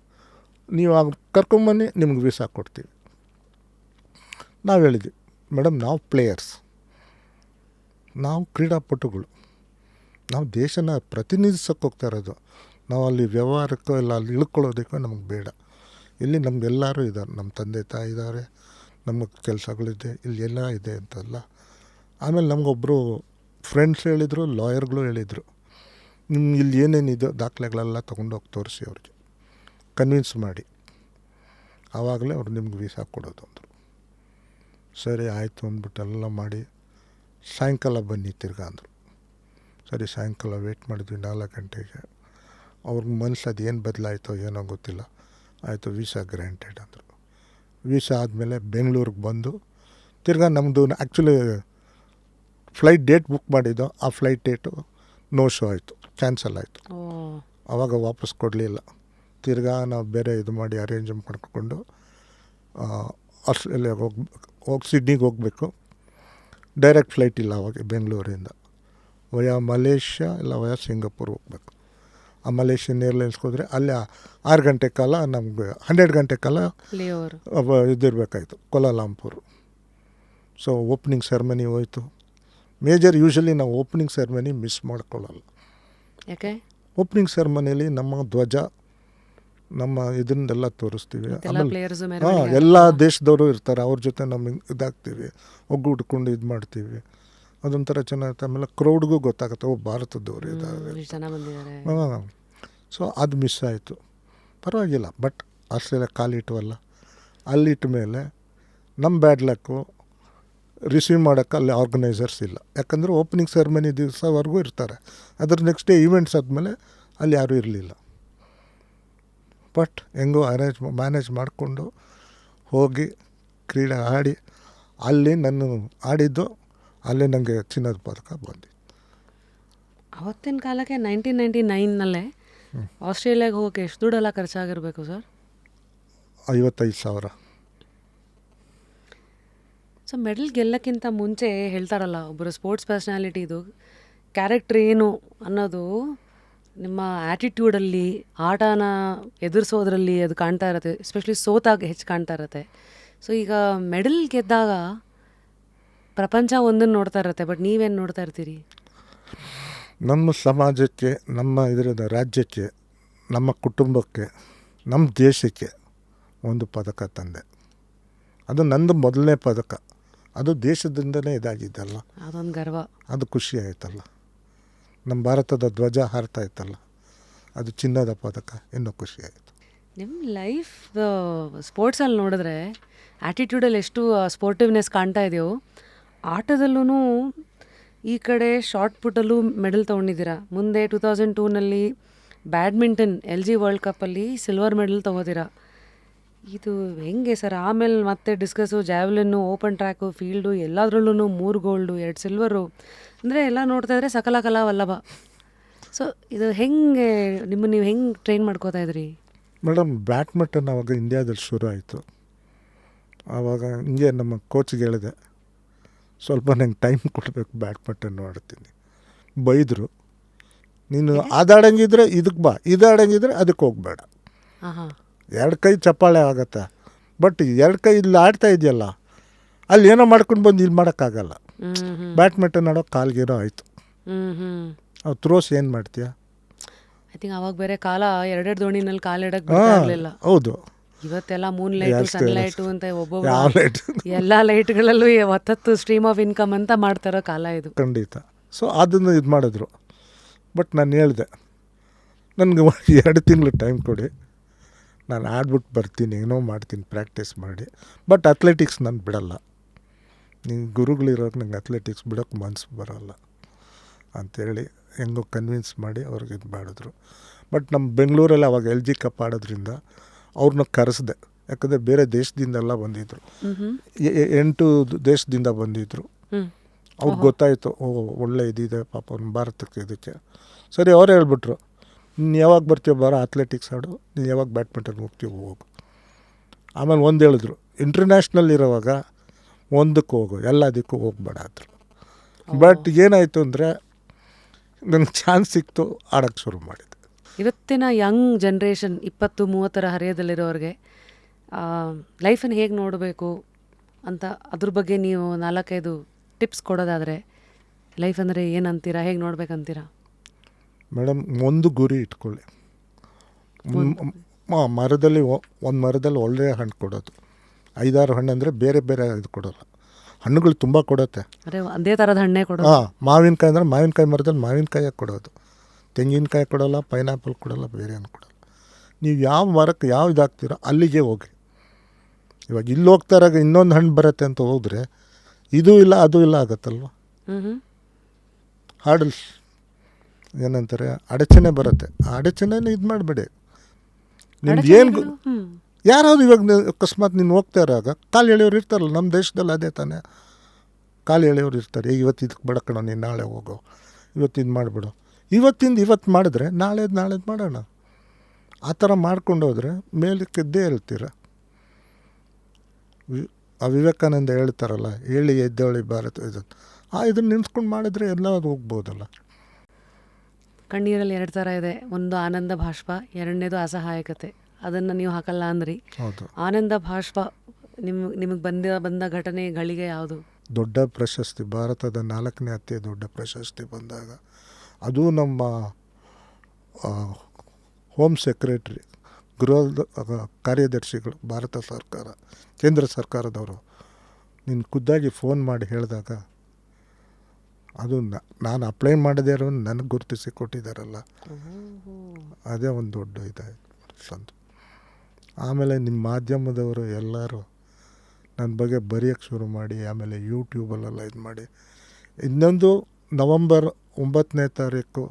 ನೀವು ಕರ್ಕೊಂಬನ್ನಿ, ನಿಮ್ಗೆ ವೀಸಾ ಕೊಡ್ತೀವಿ. ನಾವು ಹೇಳಿದ್ವಿ, ಮೇಡಮ್ ನಾವು ಪ್ಲೇಯರ್ಸ್, ನಾವು ಕ್ರೀಡಾಪಟುಗಳು, ನಾವು ದೇಶನ ಪ್ರತಿನಿಧಿಸೋಕ್ಕೆ ಹೋಗ್ತಾ ಇರೋದು. ನಾವು ಅಲ್ಲಿ ವ್ಯವಹಾರಕ್ಕೋ ಇಲ್ಲ ಅಲ್ಲಿ ಇಳ್ಕೊಳ್ಳೋದಕ್ಕೋ ನಮಗೆ ಬೇಡ. ಇಲ್ಲಿ ನಮಗೆಲ್ಲರೂ ಇದ್ದಾರೆ, ನಮ್ಮ ತಂದೆ ತಾಯಿ ಇದ್ದಾರೆ, ನಮಗೆ ಕೆಲಸಗಳಿದೆ, ಇಲ್ಲಿ ಎಲ್ಲ ಇದೆ ಅಂತಲ್ಲ. ಆಮೇಲೆ ನಮಗೊಬ್ಬರು ಫ್ರೆಂಡ್ಸ್ ಹೇಳಿದರು, ಲಾಯರ್ಗಳು ಹೇಳಿದರು, ನಿಮ್ಗೆ ಇಲ್ಲಿ ಏನೇನಿದೆ ದಾಖಲೆಗಳೆಲ್ಲ ತೊಗೊಂಡೋಗಿ ತೋರಿಸಿ ಅವ್ರಿಗೆ ಕನ್ವಿನ್ಸ್ ಮಾಡಿ, ಆವಾಗಲೇ ಅವ್ರು ನಿಮ್ಗೆ ವೀಸಾ ಕೊಡೋದು ಅಂದರು. ಸರಿ ಆಯಿತು ಅಂದ್ಬಿಟ್ಟು ಎಲ್ಲ ಮಾಡಿ ಸಾಯಂಕಾಲ ಬನ್ನಿ ತಿರ್ಗಾ ಅಂದರು. ಸರಿ ಸಾಯಂಕಾಲ ವೇಟ್ ಮಾಡಿದ್ವಿ 4 ಗಂಟೆಗೆ. ಅವ್ರಿಗೆ ಮನಸ್ಸು ಅದು ಏನು ಬದಲಾಯಿತೋ ಏನೋ ಗೊತ್ತಿಲ್ಲ, ಆಯಿತು ವೀಸಾ ಗ್ರ್ಯಾಂಟೆಡ್ ಅಂದರು. ವೀಸಾ ಆದಮೇಲೆ ಬೆಂಗಳೂರಿಗೆ ಬಂದು ತಿರ್ಗಾ ನಮ್ಮದು ಆ್ಯಕ್ಚುಲಿ ಫ್ಲೈಟ್ ಡೇಟ್ ಬುಕ್ ಮಾಡಿದ್ದೋ, ಆ ಫ್ಲೈಟ್ ಡೇಟು ನೋ ಶೋ ಆಯಿತು, ಕ್ಯಾನ್ಸಲ್ ಆಯಿತು. ಆವಾಗ ವಾಪಸ್ ಕೊಡಲಿಲ್ಲ. ತಿರ್ಗಾ ನಾವು ಬೇರೆ ಇದು ಮಾಡಿ ಅರೇಂಜ್ ಮಾಡ್ಕೊಂಡು ಆಸ್ಟ್ರೇಲಿಯಾಗೆ ಹೋಗಿ ಸಿಡ್ನಿಗೆ ಹೋಗಬೇಕು. ಡೈರೆಕ್ಟ್ ಫ್ಲೈಟ್ ಇಲ್ಲ ಅವಾಗ ಬೆಂಗಳೂರಿಂದ, ವಯಾ ಮಲೇಷ್ಯಾ ಇಲ್ಲ ವಯಾ ಸಿಂಗಾಪುರ್ ಹೋಗ್ಬೇಕು. ಆ ಮಲೇಷಿಯನ್ ಏರ್ಲೈನ್ಸ್ಗೆ ಹೋದರೆ ಅಲ್ಲಿ 6 ಗಂಟೆ ಕಾಲ ನಮಗೆ 12 ಗಂಟೆ ಕಾಲ ಇದಿರಬೇಕಾಯ್ತು ಕೋಲಾಲಂಪುರ್. ಸೊ ಓಪನಿಂಗ್ ಸೆರೆಮನಿ ಹೋಯಿತು. ಮೇಜರ್ ಯೂಶ್ವಲಿ ನಾವು ಓಪನಿಂಗ್ ಸೆರೆಮನಿ ಮಿಸ್ ಮಾಡ್ಕೊಳ್ಳಲ್ಲ. ಯಾಕೆ? ಓಪನಿಂಗ್ ಸೆರೆಮನಿಯಲ್ಲಿ ನಮ್ಮ ಧ್ವಜ, ನಮ್ಮ ಇದನ್ನೆಲ್ಲ ತೋರಿಸ್ತೀವಿ. ಆಮೇಲೆ ಎಲ್ಲ ದೇಶದವರು ಇರ್ತಾರೆ, ಅವ್ರ ಜೊತೆ ನಮ್ಮ ಇದಾಗ್ತೀವಿ, ಒಗ್ಗೂಡ್ಕೊಂಡು ಇದು ಮಾಡ್ತೀವಿ. ಅದೊಂಥರ ಚೆನ್ನಾಗಿರುತ್ತೆ. ಆಮೇಲೆ ಕ್ರೌಡ್ಗೂ ಗೊತ್ತಾಗುತ್ತೆ, ಭಾರತದವರು ಇದ್ದಾರೆ. ಸೊ ಅದು ಮಿಸ್ ಆಯಿತು. ಪರವಾಗಿಲ್ಲ, ಬಟ್ ಆಸ್ಟ್ರೇಲಿಯಾ ಕಾಲಿಟ್ವಲ್ಲ. ಅಲ್ಲಿಟ್ಟ ಮೇಲೆ ನಮ್ಮ ಬ್ಯಾಡ್ ಲಕ್ಕು ರಿಸೀವ್ ಮಾಡೋಕ್ಕೆ ಅಲ್ಲಿ ಆರ್ಗನೈಸರ್ಸ್ ಇಲ್ಲ. ಯಾಕಂದರೆ ಓಪನಿಂಗ್ ಸೆರೆಮನಿ ದಿವಸವರೆಗೂ ಇರ್ತಾರೆ, ಅದ್ರ ನೆಕ್ಸ್ಟ್ ಡೇ ಈವೆಂಟ್ಸ್ ಆದಮೇಲೆ ಅಲ್ಲಿ ಯಾರೂ ಇರಲಿಲ್ಲ. ಬಟ್ ಹೆಂಗೋ ಮ್ಯಾನೇಜ್ ಮಾಡಿಕೊಂಡು ಹೋಗಿ ಕ್ರೀಡೆ ಆಡಿ, ಅಲ್ಲಿ ನಾನು ಆಡಿದ್ದು ಅಲ್ಲೇ ನನಗೆ ಚಿನ್ನದ ಪದಕ ಬಂದಿತ್ತು. ಅವತ್ತಿನ ಕಾಲಕ್ಕೆ 1999ನಲ್ಲೇ ಆಸ್ಟ್ರೇಲಿಯಾಗೆ ಹೋಗೋಕ್ಕೆ ಎಷ್ಟು ದುಡ್ಡೆಲ್ಲ ಖರ್ಚಾಗಿರಬೇಕು ಸರ್? 55,000. ಸೊ ಮೆಡಲ್ ಗೆಲ್ಲಕ್ಕಿಂತ ಮುಂಚೆ ಹೇಳ್ತಾರಲ್ಲ, ಒಬ್ಬರು ಸ್ಪೋರ್ಟ್ಸ್ ಪರ್ಸ್ನಾಲಿಟಿದು ಕ್ಯಾರೆಕ್ಟರ್ ಏನು ಅನ್ನೋದು ನಿಮ್ಮ ಆ್ಯಟಿಟ್ಯೂಡಲ್ಲಿ, ಆಟನ ಎದುರಿಸೋದ್ರಲ್ಲಿ ಅದು ಕಾಣ್ತಾ ಇರುತ್ತೆ. ಎಸ್ಪೆಷಲಿ ಸೋತಾಗ ಹೆಚ್ಚು ಕಾಣ್ತಾ ಇರುತ್ತೆ. ಸೊ ಈಗ ಮೆಡಲ್ ಗೆದ್ದಾಗ ಪ್ರಪಂಚ ಒಂದನ್ನು ನೋಡ್ತಾ ಇರುತ್ತೆ, ಬಟ್ ನೀವೇನು ನೋಡ್ತಾ ಇರ್ತೀರಿ? ನಮ್ಮ ಸಮಾಜಕ್ಕೆ, ನಮ್ಮ ಇದರದ ರಾಜ್ಯಕ್ಕೆ, ನಮ್ಮ ಕುಟುಂಬಕ್ಕೆ, ನಮ್ಮ ದೇಶಕ್ಕೆ ಒಂದು ಪದಕ ತಂದೆ. ಅದು ನಂದು ಮೊದಲನೇ ಪದಕ. ಅದು ದೇಶದಿಂದಲೇ ಇದಾಗಿದ್ದಲ್ಲ, ಅದೊಂದು ಗರ್ವ. ಅದು ಖುಷಿ ಆಯ್ತಲ್ಲ. ನಮ್ಮ ಭಾರತದ ಧ್ವಜ ಹಾರ್ತಾ ಇತ್ತಲ್ಲ, ಅದು ಚಿನ್ನದ ಪದಕ, ಇನ್ನೂ ಖುಷಿ ಆಯಿತು. ನಿಮ್ಮ ಲೈಫ್ ಸ್ಪೋರ್ಟ್ಸಲ್ಲಿ ನೋಡಿದ್ರೆ ಆ್ಯಟಿಟ್ಯೂಡಲ್ಲಿ ಎಷ್ಟು ಸ್ಪೋರ್ಟಿವ್ನೆಸ್ ಕಾಣ್ತಾ ಇದೆಯೋ, ಆಟದಲ್ಲೂ ಈ ಕಡೆ ಶಾರ್ಟ್ ಪುಟ್ಟಲ್ಲೂ ಮೆಡಲ್ ತೊಗೊಂಡಿದ್ದೀರಾ. ಮುಂದೆ 2002ನಲ್ಲಿ ಬ್ಯಾಡ್ಮಿಂಟನ್ LG ವರ್ಲ್ಡ್ ಕಪ್ಪಲ್ಲಿ ಸಿಲ್ವರ್ ಮೆಡಲ್ ತೊಗೋತೀರಾ. ಇದು ಹೆಂಗೆ ಸರ್? ಆಮೇಲೆ ಮತ್ತೆ discus, javelin, open track, field ಎಲ್ಲದರಲ್ಲೂ 3 ಗೋಲ್ಡು 2 ಸಿಲ್ವರು, ಅಂದರೆ ಎಲ್ಲ ನೋಡ್ತಾ ಇದ್ರೆ ಸಕಲ ಕಲಾ ವಲ್ಲಭ. ಸೊ ಇದು ಹೆಂಗೆ ನೀವು ಹೆಂಗೆ ಟ್ರೈನ್ ಮಾಡ್ಕೋತಾ ಇದ್ರಿ? ಮೇಡಮ್, ಬ್ಯಾಡ್ಮಿಂಟನ್ ಆವಾಗ ಇಂಡಿಯಾದಲ್ಲಿ ಶುರು ಆಯಿತು. ಆವಾಗ ಹಿಂಗೆ ನಮ್ಮ ಕೋಚ್ಗೆ ಹೇಳಿದೆ, ಸ್ವಲ್ಪ ನಂಗೆ ಟೈಮ್ ಕೊಡಬೇಕು, ಬ್ಯಾಡ್ಮಿಂಟನ್ ಆಡ್ತೀನಿ. ಬೈದರು, ನೀನು ಅದಾಡಂಗಿದ್ರೆ ಇದಕ್ಕೆ ಬಾ, ಇದಾಡಂಗಿದ್ರೆ ಅದಕ್ಕೆ ಹೋಗಬೇಡ. ಹಾಂ ಹಾಂ 2 ಕೈ ಚಪ್ಪಾಳೆ ಆಗತ್ತೆ, ಬಟ್ 2 ಕೈ ಇಲ್ಲಿ ಆಡ್ತಾ ಇದೆಯಲ್ಲ, ಅಲ್ಲಿ ಏನೋ ಮಾಡ್ಕೊಂಡು ಬಂದು ಇಲ್ಲಿ ಮಾಡೋಕ್ಕಾಗಲ್ಲ. ಬ್ಯಾಡ್ಮಿಂಟನ್ ಆಡೋ ಕಾಲ್ಗೇನೋ ಆಯಿತು. ಅವು ಥ್ರೋಸ್ ಏನು ಮಾಡ್ತೀಯ? ಐ ಥಿಂಕ್ ಅವಾಗ ಬೇರೆ ಕಾಲ 2 ದೋಣಿನಲ್ಲಿ ಕಾಲಿಡಕ್ಕೆ ಬಿಡ್ತಾ ಇರಲಿಲ್ಲ. ಹೌದು, ಇವತ್ತೆಲ್ಲ ಮೂನ್ ಲೈಟು, ಸನ್ಲೈಟು ಅಂತ ಒಬ್ಬೊಬ್ಬ ಯಾವ ಲೈಟ್ ಎಲ್ಲ ಲೈಟ್ಗಳಲ್ಲೂ 10 ಸ್ಟ್ರೀಮ್ ಆಫ್ ಇನ್ಕಮ್ ಅಂತ ಮಾಡ್ತಾರೋ ಕಾಲ ಇದು. ಖಂಡಿತ. ಸೊ ಅದನ್ನು ಇದು ಮಾಡಿದ್ರು. ಬಟ್ ನಾನು ಹೇಳಿದೆ, ನನಗೆ 2 ತಿಂಗಳು ಟೈಮ್ ಕೊಡಿ, ನಾನು ಆಡ್ಬಿಟ್ಟು ಬರ್ತೀನಿ, ಏನೋ ಮಾಡ್ತೀನಿ ಪ್ರಾಕ್ಟೀಸ್ ಮಾಡಿ. ಬಟ್ ಅಥ್ಲೆಟಿಕ್ಸ್ ನಾನು ಬಿಡಲ್ಲ. ನೀವು ಗುರುಗಳಿರೋರು ನಂಗೆ ಅಥ್ಲೆಟಿಕ್ಸ್ ಬಿಡೋಕ್ಕೆ ಮನಸ್ಸು ಬರೋಲ್ಲ ಅಂಥೇಳಿ ಹೆಂಗೋ ಕನ್ವಿನ್ಸ್ ಮಾಡಿ ಅವ್ರಿಗೆ ಇದು ಮಾಡಿದ್ರು. ಬಟ್ ನಮ್ಮ ಬೆಂಗಳೂರಲ್ಲಿ ಅವಾಗ LG ಕಪ್ ಆಡೋದ್ರಿಂದ ಅವ್ರನ್ನ ಕರೆಸಿದೆ. ಯಾಕಂದರೆ ಬೇರೆ ದೇಶದಿಂದೆಲ್ಲ ಬಂದಿದ್ದರು, 8 ದೇಶದಿಂದ ಬಂದಿದ್ದರು. ಅವ್ರಿಗೆ ಗೊತ್ತಾಯಿತು, ಒಳ್ಳೆ ಇದಿದೆ ಪಾಪ ಅವ್ನ ಭಾರತಕ್ಕೆ. ಇದಕ್ಕೆ ಸರಿ ಅವರೇ ಹೇಳ್ಬಿಟ್ರು, ನೀನು ಯಾವಾಗ ಬರ್ತೀವಿ ಬಾರೋ ಅಥ್ಲೆಟಿಕ್ಸ್ ಆಡು, ನೀನು ಯಾವಾಗ ಬ್ಯಾಡ್ಮಿಂಟನ್ ಹೋಗ್ತೀವಿ ಹೋಗು. ಆಮೇಲೆ ಒಂದು ಹೇಳಿದ್ರು, ಇಂಟರ್ನ್ಯಾಷ್ನಲ್ ಇರೋವಾಗ ಒಂದಕ್ಕೆ ಹೋಗು, ಎಲ್ಲದಕ್ಕೂ ಹೋಗ್ಬೇಡ ಅಂದರು. ಬಟ್ ಏನಾಯಿತು ಅಂದರೆ ನನಗೆ ಚಾನ್ಸ್ ಸಿಕ್ತು, ಆಡೋಕ್ಕೆ ಶುರು ಮಾಡಿದೆ. ಇವತ್ತಿನ ಯಂಗ್ ಜನ್ರೇಷನ್ 20-30 ಹರೆಯದಲ್ಲಿರೋರಿಗೆ ಲೈಫನ್ನು ಹೇಗೆ ನೋಡಬೇಕು ಅಂತ ಅದ್ರ ಬಗ್ಗೆ ನೀವು 4-5 ಟಿಪ್ಸ್ ಕೊಡೋದಾದರೆ, ಲೈಫ್ ಅಂದರೆ ಏನಂತೀರಾ, ಹೇಗೆ ನೋಡ್ಬೇಕಂತೀರಾ? ಮೇಡಮ್, ಒಂದು ಗುರಿ ಇಟ್ಕೊಳ್ಳಿ. ಮರದಲ್ಲಿ ಒಂದು ಮರದಲ್ಲಿ ಒಳ್ಳೆಯ ಹಣ್ಣು ಕೊಡೋದು, 5-6 ಹಣ್ಣು ಅಂದರೆ ಬೇರೆ ಬೇರೆ ಇದು ಕೊಡೋಲ್ಲ. ಹಣ್ಣುಗಳು ತುಂಬ ಕೊಡುತ್ತೆ, ಅದೇ ಅದೇ ಥರದ ಹಣ್ಣೇ ಕೊಡೋದು. ಹಾಂ, ಮಾವಿನಕಾಯಿ ಅಂದರೆ ಮಾವಿನಕಾಯಿ ಮರದಲ್ಲಿ ಮಾವಿನಕಾಯಿಯಾಗಿ ಕೊಡೋದು, ತೆಂಗಿನಕಾಯಿ ಕೊಡೋಲ್ಲ, ಪೈನಾಪಲ್ ಕೊಡೋಲ್ಲ, ಬೇರೆ ಏನು ಕೊಡೋಲ್ಲ. ನೀವು ಯಾವ ಮರಕ್ಕೆ ಯಾವ ಇದಾಗ್ತೀರೋ ಅಲ್ಲಿಗೆ ಹೋಗಿ. ಇವಾಗ ಇಲ್ಲಿ ಹೋಗ್ತಾರಾಗ ಇನ್ನೊಂದು ಹಣ್ಣು ಬರುತ್ತೆ ಅಂತ ಹೋದರೆ ಇದು ಇಲ್ಲ ಅದು ಇಲ್ಲ ಆಗುತ್ತಲ್ವ. ಹಾಡಲ್ ಏನಂತಾರೆ, ಅಡಚಣೆ ಬರುತ್ತೆ. ಆ ಅಡಚಣೆನ ಇದು ಮಾಡಬೇಡಿ. ನಿಮ್ದು ಏನು ಯಾರಾದ್ರು ಇವಾಗ ಅಕಸ್ಮಾತ್ ನೀನು ಹೋಗ್ತಾ ಇರೋವಾಗ ಕಾಲು ಎಳೆಯೋರು ಇರ್ತಾರಲ್ಲ, ನಮ್ಮ ದೇಶದಲ್ಲಿ ಅದೇ ತಾನೇ, ಕಾಲು ಎಳೆಯೋರು ಇರ್ತಾರೆ. ಈಗ ಇವತ್ತು ಇದಕ್ಕೆ ಬಡಕಣ, ನೀನು ನಾಳೆ ಹೋಗೋ, ಇವತ್ತು ಇದು ಮಾಡಿಬಿಡು, ಇವತ್ತು ಮಾಡಿದ್ರೆ ನಾಳೆದು ಮಾಡೋಣ. ಆ ಥರ ಮಾಡ್ಕೊಂಡು ಹೋದರೆ ಮೇಲಕ್ಕೆದ್ದೇ ಹೇಳ್ತೀರ. ವಿವೇಕಾನಂದ ಹೇಳ್ತಾರಲ್ಲ, ಹೇಳಿ ಎದ್ದೇಳಿ ಭಾರತ ಇದು, ಇದನ್ನು ನಿಲ್ಸ್ಕೊಂಡು ಮಾಡಿದ್ರೆ ಎಲ್ಲ ಹೋಗ್ಬೋದಲ್ಲ. ಕಣ್ಣೀರಲ್ಲಿ 2 ಥರ ಇದೆ, ಒಂದು ಆನಂದ ಬಾಷ್ಪ, 2ನೇದು ಅಸಹಾಯಕತೆ. ಅದನ್ನು ನೀವು ಹಾಕಲ್ಲ ಅಂದ್ರಿ. ಹೌದು. ಆನಂದ ಬಾಷ್ಪ ನಿಮಗೆ ಬಂದ ಘಟನೆಗಳಿಗೆ ಯಾವುದು? ದೊಡ್ಡ ಪ್ರಶಸ್ತಿ, ಭಾರತದ 4ನೇ ಅತಿ ದೊಡ್ಡ ಪ್ರಶಸ್ತಿ ಬಂದಾಗ, ಅದು ನಮ್ಮ ಹೋಮ್ ಸೆಕ್ರೆಟ್ರಿ, ಗೃಹದ ಕಾರ್ಯದರ್ಶಿಗಳು, ಭಾರತ ಸರ್ಕಾರ, ಕೇಂದ್ರ ಸರ್ಕಾರದವರು ನೀನು ಖುದ್ದಾಗಿ ಫೋನ್ ಮಾಡಿ ಹೇಳಿದಾಗ, ಅದು ನಾನು ಅಪ್ಲೈ ಮಾಡದೇ ಇರೋ ನನಗೆ ಗುರುತಿಸಿ ಕೊಟ್ಟಿದ್ದಾರಲ್ಲ, ಅದೇ ಒಂದು ದೊಡ್ಡ ಇದಾಯಿತು ಸಂತ. ಆಮೇಲೆ ನಿಮ್ಮ ಮಾಧ್ಯಮದವರು ಎಲ್ಲರೂ ನನ್ನ ಬಗ್ಗೆ ಬರೆಯೋಕ್ಕೆ ಶುರು ಮಾಡಿ, ಆಮೇಲೆ ಯೂಟ್ಯೂಬಲ್ಲೆಲ್ಲ ಇದು ಮಾಡಿ. ಇನ್ನೊಂದು ನವಂಬರ್ 9ನೇ ತಾರೀಕು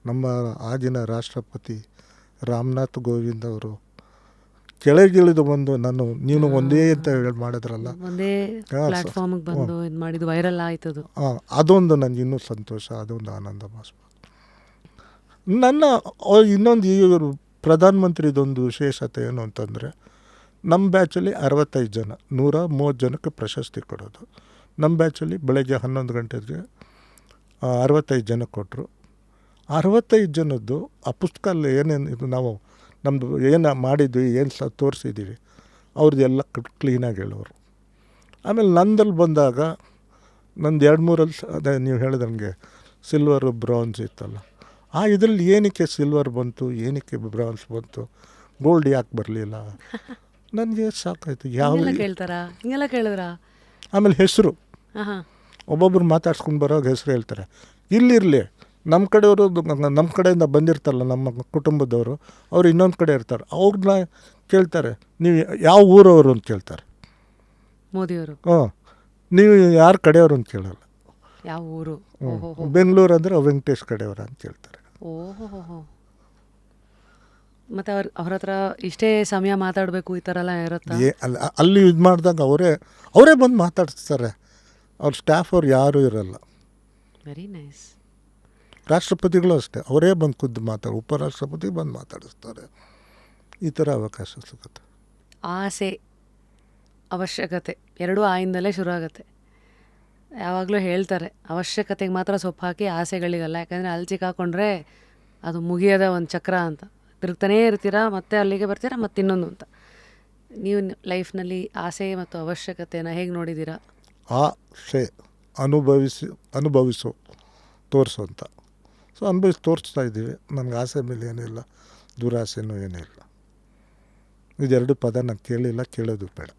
ನಮ್ಮ ಆಗಿನ ರಾಷ್ಟ್ರಪತಿ ರಾಮನಾಥ್ ಕೋವಿಂದ್ ಅವರು ಕೆಳಗಿಳಿದು ಬಂದು ನೀನು ಒಂದೇ ಅಂತ ಹೇಳಿ ಮಾಡಿದ್ರಲ್ಲ, ಒಂದೇ ಪ್ಲಾಟ್ಫಾರ್ಮಿಗೆ ಬಂದು ಇದು ಮಾಡಿದ್ದು ವೈರಲ್ ಆಯ್ತದು. ಅದೊಂದು ನನಗೆ ಇನ್ನೂ ಸಂತೋಷ, ಅದೊಂದು ಆನಂದ ಬಾಷ್ಪ. ನನ್ನ ಇನ್ನೊಂದು ಈ ಪ್ರಧಾನಮಂತ್ರಿದೊಂದು ವಿಶೇಷತೆ ಏನು ಅಂತಂದರೆ, ನಮ್ಮ ಬ್ಯಾಚಲ್ಲಿ 65 ಜನ, 130 ಜನಕ್ಕೆ ಪ್ರಶಸ್ತಿ ಕೊಡೋದು. ನಮ್ಮ ಬ್ಯಾಚಲ್ಲಿ ಬೆಳಗ್ಗೆ 11 ಗಂಟೆಗೆ 65 ಜನ ಕೊಟ್ಟರು. 65 ಜನದ್ದು ಆ ಪುಸ್ತಕಲ್ಲಿ ಏನೇನು ಇದು ನಾವು ನಮ್ಮದು ಏನು ಮಾಡಿದ್ವಿ, ಏನು ತೋರಿಸಿದ್ದೀವಿ ಅವ್ರದ್ದೆಲ್ಲ ಕ್ಲೀನಾಗಿ ಹೇಳೋರು. ಆಮೇಲೆ ನಂದಲ್ಲಿ ಬಂದಾಗ ನಂದು 2-3 ಅದೇ ನೀವು ಹೇಳಿದಂಗೆ ಸಿಲ್ವರು ಬ್ರಾನ್ಸ್ ಇತ್ತಲ್ಲ, ಆ ಇದರಲ್ಲಿ ಏನಕ್ಕೆ ಸಿಲ್ವರ್ ಬಂತು, ಏನಕ್ಕೆ ಬ್ರಾನ್ಸ್ ಬಂತು, ಗೋಲ್ಡ್ ಯಾಕೆ ಬರಲಿಲ್ಲ, ನನಗೆ ಸಾಕಾಯಿತು. ಯಾವ ಕೇಳ್ತಾರಾ ಹಿಂಗೆಲ್ಲ ಕೇಳಿದ್ರಾ? ಆಮೇಲೆ ಹೆಸರು ಹಾಂ ಒಬ್ಬೊಬ್ರು ಮಾತಾಡ್ಸ್ಕೊಂಡು ಬರೋವಾಗ ಹೆಸರು ಹೇಳ್ತಾರೆ. ಇಲ್ಲಿರಲಿ ನಮ್ಮ ಕಡೆಯವರು, ನಮ್ಮ ಕಡೆಯಿಂದ ಬಂದಿರ್ತಾರಲ್ಲ ನಮ್ಮ ಕುಟುಂಬದವರು, ಅವರು ಇನ್ನೊಂದು ಕಡೆ ಇರ್ತಾರೆ, ಅವ್ರನ್ನ ಕೇಳ್ತಾರೆ ನೀವು ಯಾವ ಊರವರು ಅಂತ ಕೇಳ್ತಾರೆ. ಮೋದಿಯವರು ನೀವು ಯಾರ ಕಡೆಯವರು ಅಂತ ಕೇಳಲ್ಲ. ಯಾವ ಊರು? ಬೆಂಗಳೂರು ಅಂದರೆ ವೆಂಕಟೇಶ್ ಕಡೆಯವರ ಅಂತ ಕೇಳ್ತಾರೆ. ಓಹೋ. ಮತ್ತು ಅವ್ರ ಹತ್ರ ಇಷ್ಟೇ ಸಮಯ ಮಾತಾಡಬೇಕು ಈ ಥರ ಎಲ್ಲ ಇರುತ್ತಾ? ಅಲ್ಲಿ ಇದು ಮಾಡಿದಾಗ ಅವರೇ ಬಂದು ಮಾತಾಡಿಸ್ತಾರೆ. ಅವ್ರ ಸ್ಟಾಫ್ ಅವ್ರು ಯಾರೂ ಇರಲ್ಲ. Very nice. ರಾಷ್ಟ್ರಪತಿಗಳು ಅಷ್ಟೇ, ಅವರೇ ಬಂದು ಖುದ್ದು ಉಪರಾಷ್ಟ್ರಪತಿ ಬಂದು ಮಾತಾಡಿಸ್ತಾರೆ. ಈ ಥರ ಅವಕಾಶ ಸಿಗುತ್ತೆ. ಆಸೆ ಅವಶ್ಯಕತೆ ಎರಡೂ ಆಯಿಂದಲೇ ಶುರು ಆಗುತ್ತೆ. ಯಾವಾಗಲೂ ಹೇಳ್ತಾರೆ ಅವಶ್ಯಕತೆಗೆ ಮಾತ್ರ ಸೊಪ್ಪು ಹಾಕಿ ಆಸೆಗಳಿಗಲ್ಲ. ಯಾಕಂದರೆ ಅಲ್ಲಿ ಸಿಕ್ಕಾಕೊಂಡ್ರೆ ಅದು ಮುಗಿಯೋದ ಒಂದು ಚಕ್ರ ಅಂತ. ತಿರುಗ್ತಾನೇ ಇರ್ತೀರಾ, ಮತ್ತೆ ಅಲ್ಲಿಗೆ ಬರ್ತೀರಾ, ಮತ್ತೆ ಇನ್ನೊಂದು ಅಂತ. ನೀವು ಲೈಫ್ನಲ್ಲಿ ಆಸೆ ಮತ್ತು ಅವಶ್ಯಕತೆನ ಹೇಗೆ ನೋಡಿದ್ದೀರಾ? ಆಸೆ ಅನುಭವಿಸು ತೋರಿಸು ಅಂತ. ಸೊ ತೋರಿಸ್ತಾ ಇದ್ದೀವಿ. ನನಗೆ ಆಸೆ ಮೇಲೆ ಏನಿಲ್ಲ, ದುರಾಸೆನೂ ಏನಿಲ್ಲ. ಇದೆರಡು ಪದ ನಾನು ಕೇಳಿಲ್ಲ, ಕೇಳೋದು ಬೇಡ.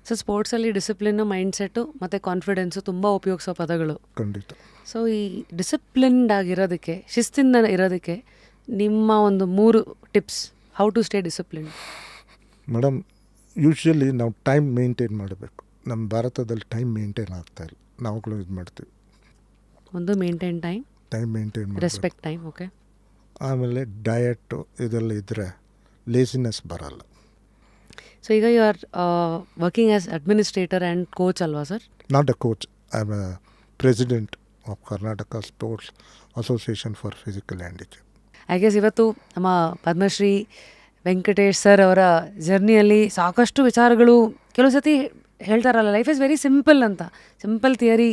ಸೊ ಸ್ಪೋರ್ಟ್ಸಲ್ಲಿ ಡಿಸಿಪ್ಲಿನ್ನು, ಮೈಂಡ್ಸೆಟ್ಟು ಮತ್ತು ಕಾನ್ಫಿಡೆನ್ಸು ತುಂಬ ಉಪಯೋಗಿಸೋ ಪದಗಳು. ಖಂಡಿತ. ಸೊ ಈ ಡಿಸಿಪ್ಲಿನ್ಡ್ ಆಗಿರೋದಕ್ಕೆ, ಶಿಸ್ತಿಂದ ಇರೋದಕ್ಕೆ ನಿಮ್ಮ ಒಂದು 3 tips, how to stay discipline? Madam, usually ನಾವು ಟೈಮ್ ಮೇಂಟೈನ್ ಮಾಡಬೇಕು. ನಮ್ಮ ಭಾರತದಲ್ಲಿ ಟೈಮ್ ಮೇಂಟೈನ್ ಆಗ್ತಾಯಿಲ್ಲ. ನಾವುಗಳು ಇದು ಮಾಡ್ತೀವಿ. ಒಂದು maintain time maintain respect time. Okay. ಆಮೇಲೆ ಡಯಟು ಇದೆಲ್ಲ ಇದ್ದರೆ ಲೇಸಿನೆಸ್ ಬರಲ್ಲ. ಸೊ ಈಗ you are working as administrator and coach ಅಲ್ವಾ sir? Not a coach, I am a president of Karnataka sports association for physical handicap. I guess ಇವತ್ತು ನಮ್ಮ Padmashri Venkatesh sir ಅವರ ಜರ್ನಿಯಲ್ಲಿ ಸಾಕಷ್ಟು ವಿಚಾರಗಳು, ಕೆಲವು ಸತಿ ಹೇಳ್ತಾರಲ್ಲ ಲೈಫ್ ಇಸ್ ವೆರಿ ಸಿಂಪಲ್ ಅಂತ, ಸಿಂಪಲ್ ಥಿಯರಿ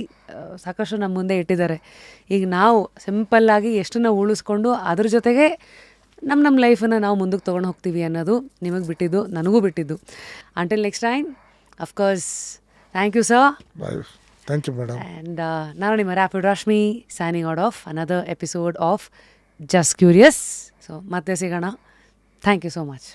ಸಾಕಷ್ಟು ನಮ್ಮ ಮುಂದೆ ಇಟ್ಟಿದ್ದಾರೆ. ಈಗ ನಾವು ಸಿಂಪಲ್ಲಾಗಿ ಎಷ್ಟನ್ನು ಉಳಿಸ್ಕೊಂಡು ಅದ್ರ ಜೊತೆಗೆ ನಮ್ಮ ಲೈಫನ್ನು ನಾವು ಮುಂದಕ್ಕೆ ತೊಗೊಂಡು ಹೋಗ್ತೀವಿ ಅನ್ನೋದು ನಿಮಗೆ ಬಿಟ್ಟಿದ್ದು, ನನಗೂ ಬಿಟ್ಟಿದ್ದು. Until next time, of course, thank you sir. Thank you madam. And ನಾನು ನಿಮ್ಮ rapid Rashmi, signing out of another episode of just curious. So ಮತ್ತೆ ಸಿಗೋಣ. Thank you so much.